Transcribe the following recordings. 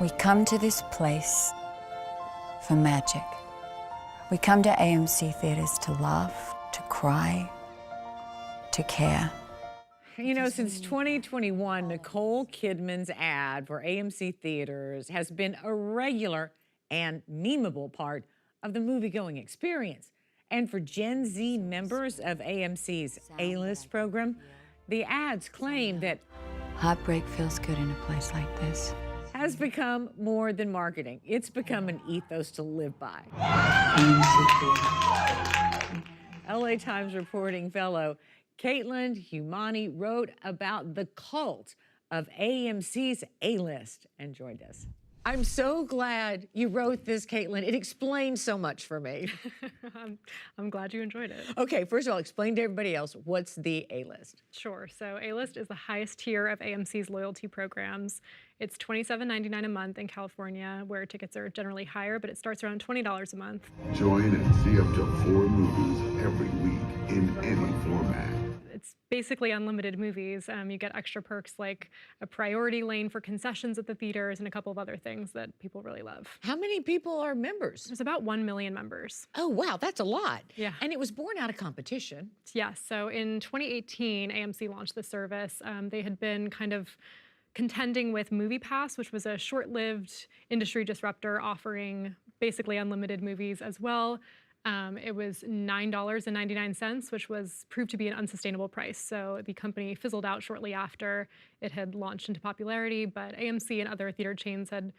We come to this place for magic. We come to AMC Theaters to laugh, to cry, to care. You know, since 2021, Nicole Kidman's ad for AMC Theaters has been a regular and memeable part of the movie-going experience. And for Gen Z members of AMC's A-List program, the ads claim that Heartbreak feels good in a place like this. has become more than marketing. It's become an ethos to live by. LA Times reporting fellow Kaitlyn Huamani wrote about the cult of AMC's A-List and joined us. I'm so glad you wrote this, Kaitlyn. It explains so much for me. I'm glad you enjoyed it. Okay, first of all, explain to everybody else, what's the A-List? Sure. So A-List is the highest tier of AMC's loyalty programs. It's $27.99 a month in California, where tickets are generally higher, but it starts around $20 a month. Join and see up to 4 movies every week in any format. It's basically unlimited movies. You get extra perks like a priority lane for concessions at the theaters and a couple of other things that people really love. How many people are members? There's about 1 million members. Oh, wow, that's a lot. Yeah. And it was born out of competition. Yes, so in 2018, AMC launched the service. They had been kind of contending with MoviePass, which was a short-lived industry disruptor offering basically unlimited movies as well. It was $9.99, which was proved to be an unsustainable price. So the company fizzled out shortly after it had launched into popularity, but AMC and other theater chains had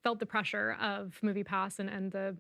felt the pressure of MoviePass and the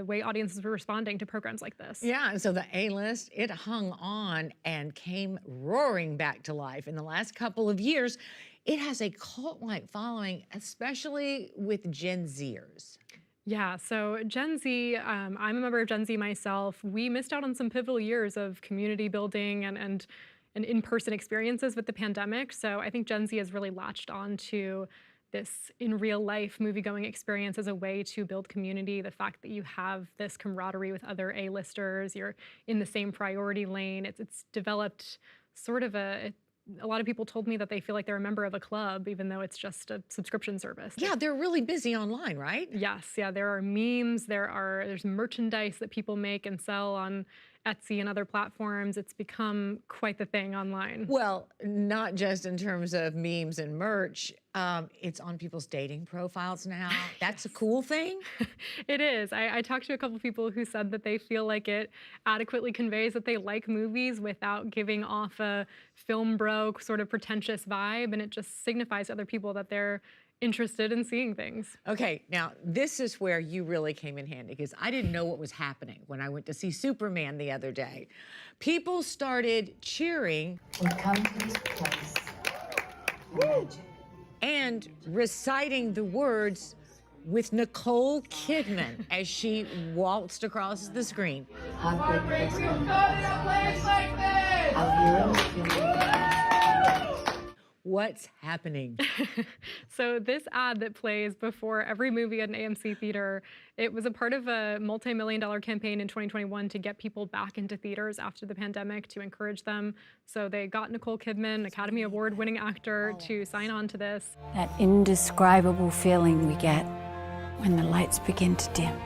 way audiences were responding to programs like this. Yeah, and so the A-List, it hung on and came roaring back to life in the last couple of years. It has a cult-like following, especially with Gen Zers. Yeah, so Gen Z, I'm a member of Gen Z myself. We missed out on some pivotal years of community building and in-person experiences with the pandemic. So I think Gen Z has really latched on to this in real life movie-going experience as a way to build community. The fact that you have this camaraderie with other A-listers, you're in the same priority lane. It's developed sort of a lot of people told me that they feel like they're a member of a club, even though it's just a subscription service. Yeah, they're really busy online, right? Yes, yeah, there are memes, there's merchandise that people make and sell on Etsy and other platforms. It's become quite the thing online. Well, not just in terms of memes and merch, it's on people's dating profiles now. That's a cool thing. It is. I talked to a couple people who said that they feel like it adequately conveys that they like movies without giving off a film bro sort of pretentious vibe, and it just signifies to other people that they're interested in seeing things. Okay, now this is where you really came in handy, because I didn't know what was happening when I went to see Superman the other day. People started cheering. We come to this place for magic. And reciting the words with Nicole Kidman as she waltzed across the screen. Heartbreak feels good in a place like this. Our heroes feel What's happening? So this ad that plays before every movie at an AMC theater, it was a part of a multi-million-dollar campaign in 2021 to get people back into theaters after the pandemic, to encourage them. So they got Nicole Kidman, Academy Award-winning actor, to sign on to this. that indescribable feeling we get when the lights begin to dim.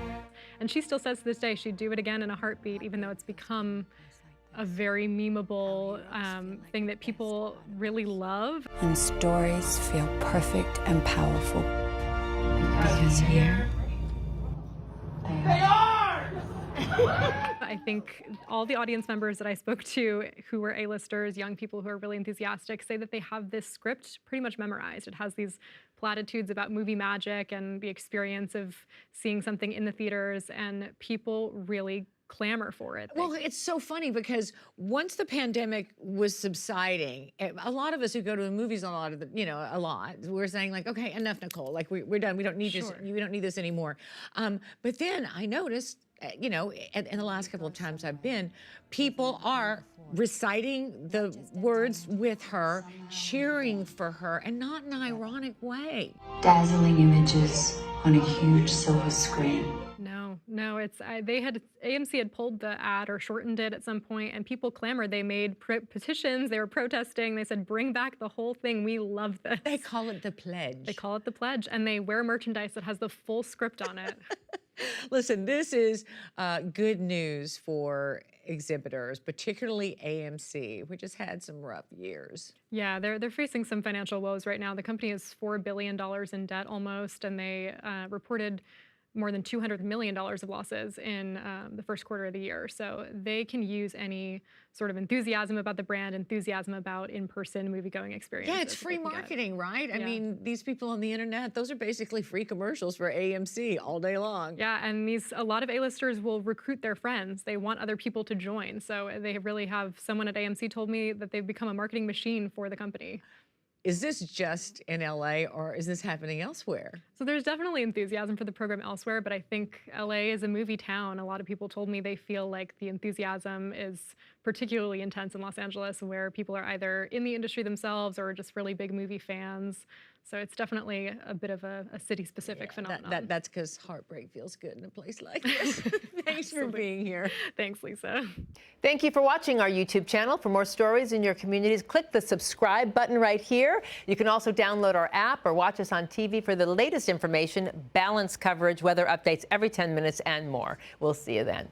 And she still says to this day she'd do it again in a heartbeat, even though it's become a very memeable thing that people really love. And stories feel perfect and powerful. Because here, they are. I think all the audience members that I spoke to who were A-listers, young people who are really enthusiastic, say that they have this script pretty much memorized. It has these platitudes about movie magic and the experience of seeing something in the theaters, and people really clamor for it. Well, it's so funny because once the pandemic was subsiding, a lot of us who go to the movies we're saying like, okay, enough, Nicole, like we're done. We don't need this. We don't need this anymore. But then I noticed, in the last couple of times I've been, people are reciting the words with her, cheering for her, and not in an ironic way. Dazzling images on a huge silver screen. No, AMC had pulled the ad or shortened it at some point, and people clamored. They made petitions. They were protesting. They said, "Bring back the whole thing. We love this." They call it the pledge. They call it the pledge, and they wear merchandise that has the full script on it. Listen, this is good news for exhibitors, particularly AMC, which has had some rough years. Yeah, they're facing some financial woes right now. The company is $4 billion in debt almost, and they reported more than $200 million of losses in the first quarter of the year. So they can use any sort of enthusiasm about the brand, enthusiasm about in-person movie-going experiences. Yeah, it's free marketing, right? I Yeah. mean, these people on the internet, those are basically free commercials for AMC all day long. Yeah, and a lot of A-listers will recruit their friends. They want other people to join. So they really have, someone at AMC told me that they've become a marketing machine for the company. Is this just in LA or is this happening elsewhere? So there's definitely enthusiasm for the program elsewhere, but I think LA is a movie town. A lot of people told me they feel like the enthusiasm is particularly intense in Los Angeles, where people are either in the industry themselves or just really big movie fans. So it's definitely a bit of a city-specific phenomenon. That's because heartbreak feels good in a place like this. Thanks for being here. Thanks, Lisa. Thank you for watching our YouTube channel. For more stories in your communities, click the subscribe button right here. You can also download our app or watch us on TV for the latest information, balanced coverage, weather updates every 10 minutes, and more. We'll see you then.